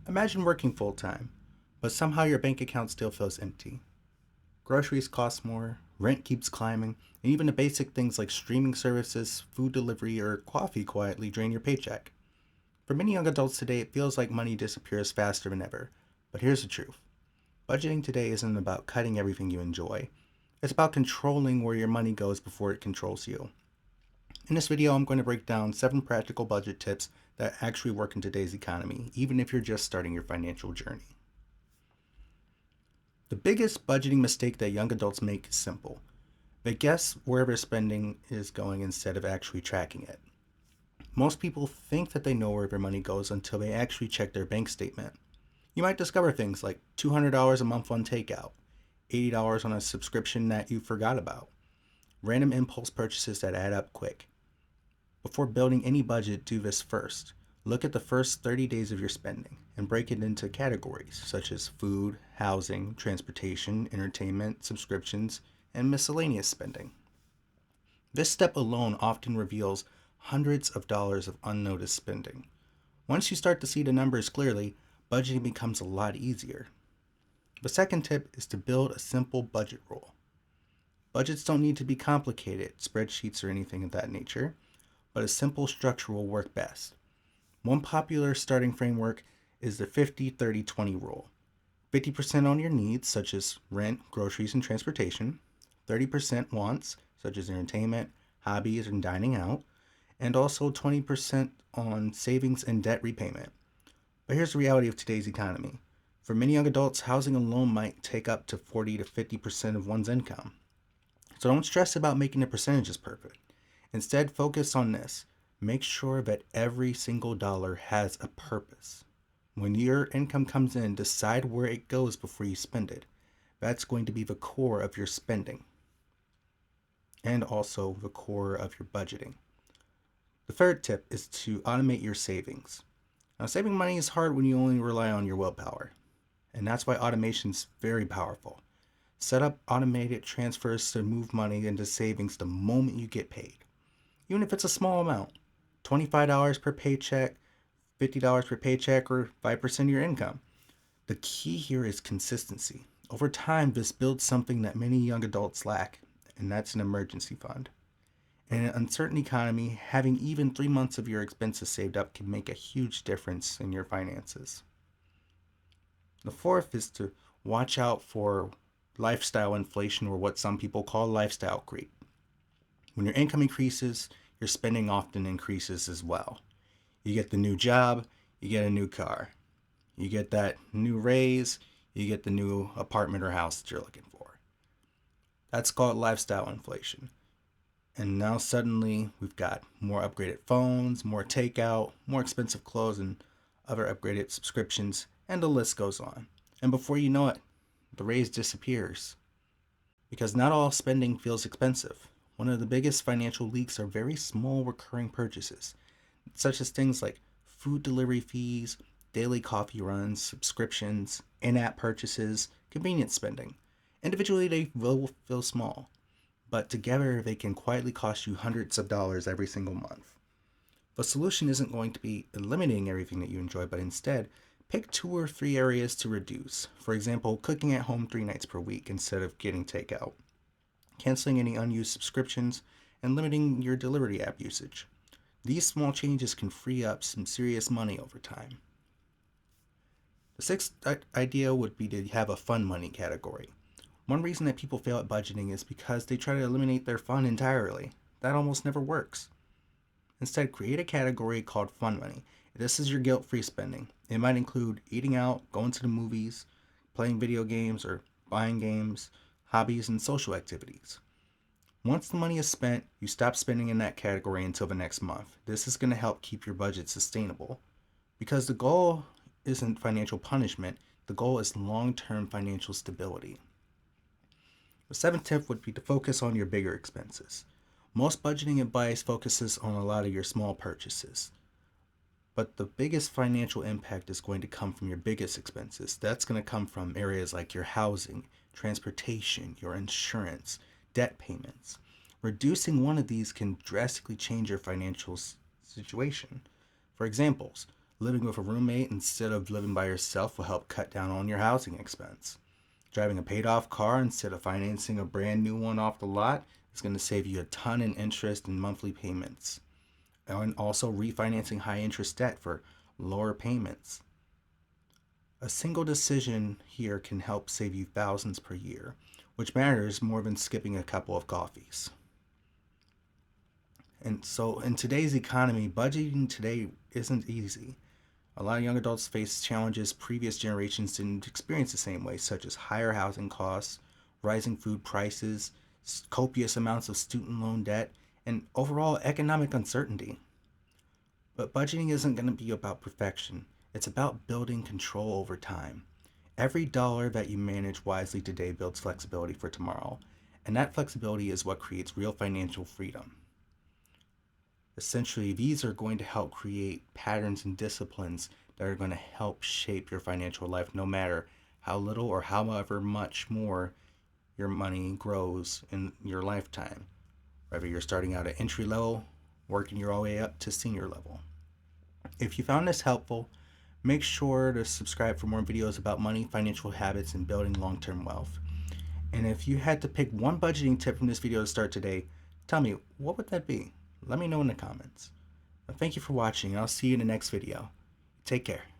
Imagine working full time, but somehow your bank account still feels empty. Groceries cost more, rent keeps climbing, and even the basic things like streaming services, food delivery, or coffee quietly drain your paycheck. For many young adults today, it feels like money disappears faster than ever. But here's the truth: budgeting today isn't about cutting everything you enjoy, it's about controlling where your money goes before it controls you. In this video, I'm going to break down 7 practical budget tips that actually work in today's economy, even if you're just starting your financial journey. The biggest budgeting mistake that young adults make is simple: they guess where their spending is going instead of actually tracking it. Most people think that they know where their money goes until they actually check their bank statement. You might discover things like $200 a month on takeout, $80 on a subscription that you forgot about, random impulse purchases that add up quick. Before building any budget, do this first. Look at the first 30 days of your spending and break it into categories such as food, housing, transportation, entertainment, subscriptions, and miscellaneous spending. This step alone often reveals hundreds of dollars of unnoticed spending. Once you start to see the numbers clearly, budgeting becomes a lot easier. The second tip is to build a simple budget rule. Budgets don't need to be complicated, spreadsheets or anything of that nature, but a simple structure will work best. One popular starting framework is the 50-30-20 rule. 50% on your needs, such as rent, groceries, and transportation. 30% wants, such as entertainment, hobbies, and dining out. And also 20% on savings and debt repayment. But here's the reality of today's economy. For many young adults, housing alone might take up to 40 to 50% of one's income. So don't stress about making the percentages perfect. Instead, focus on this: make sure that every single dollar has a purpose. When your income comes in, decide where it goes before you spend it. That's going to be the core of your spending and also the core of your budgeting. The third tip is to automate your savings. Now, saving money is hard when you only rely on your willpower, and that's why automation is very powerful. Set up automated transfers to move money into savings the moment you get paid, even if it's a small amount: $25 per paycheck, $50 per paycheck, or 5% of your income. The key here is consistency. Over time, this builds something that many young adults lack, and that's an emergency fund. In an uncertain economy, having even 3 months of your expenses saved up can make a huge difference in your finances. The fourth is to watch out for lifestyle inflation, or what some people call lifestyle creep. When your income increases, your spending often increases as well. You get the new job, you get a new car. You get that new raise, you get the new apartment or house that you're looking for. That's called lifestyle inflation. And now suddenly we've got more upgraded phones, more takeout, more expensive clothes, and other upgraded subscriptions, and the list goes on. And before you know it, the raise disappears. Because not all spending feels expensive. One of the biggest financial leaks are very small recurring purchases, such as things like food delivery fees, daily coffee runs, subscriptions, in app purchases, convenience spending. Individually, they will feel small, but together they can quietly cost you hundreds of dollars every single month. The solution isn't going to be eliminating everything that you enjoy, but instead, pick 2 or 3 areas to reduce. For example, cooking at home 3 nights per week instead of getting takeout, canceling any unused subscriptions, and limiting your delivery app usage. These small changes can free up some serious money over time. The sixth idea would be to have a fun money category. One reason that people fail at budgeting is because they try to eliminate their fun entirely. That almost never works. Instead, create a category called fun money. This is your guilt-free spending. It might include eating out, going to the movies, playing video games, or buying games, hobbies, and social activities. Once the money is spent, you stop spending in that category until the next month. This is going to help keep your budget sustainable. Because the goal isn't financial punishment, the goal is long-term financial stability. The seventh tip would be to focus on your bigger expenses. Most budgeting advice focuses on a lot of your small purchases, but the biggest financial impact is going to come from your biggest expenses. That's going to come from areas like your housing, transportation, your insurance, debt payments. Reducing one of these can drastically change your financial situation. For examples, Living with a roommate instead of living by yourself will help cut down on your housing expense. Driving a paid off car instead of financing a brand new one off the lot is going to save you a ton in interest and monthly payments. And also refinancing high interest debt for lower payments. A single decision here can help save you thousands per year, which matters more than skipping a couple of coffees. And so, in today's economy, budgeting today isn't easy. A lot of young adults face challenges previous generations didn't experience the same way, such as higher housing costs, rising food prices, copious amounts of student loan debt, and overall economic uncertainty. But budgeting isn't going to be about perfection, it's about building control over time. Every dollar that you manage wisely today builds flexibility for tomorrow, and that flexibility is what creates real financial freedom. Essentially, these are going to help create patterns and disciplines that are going to help shape your financial life no matter how little or however much more your money grows in your lifetime, whether you're starting out at entry level, working your way up to senior level. If you found this helpful, make sure to subscribe for more videos about money, financial habits, and building long term wealth. And if you had to pick one budgeting tip from this video to start today, tell me, what would that be? Let me know in the comments. Thank you for watching, and I'll see you in the next video. Take care.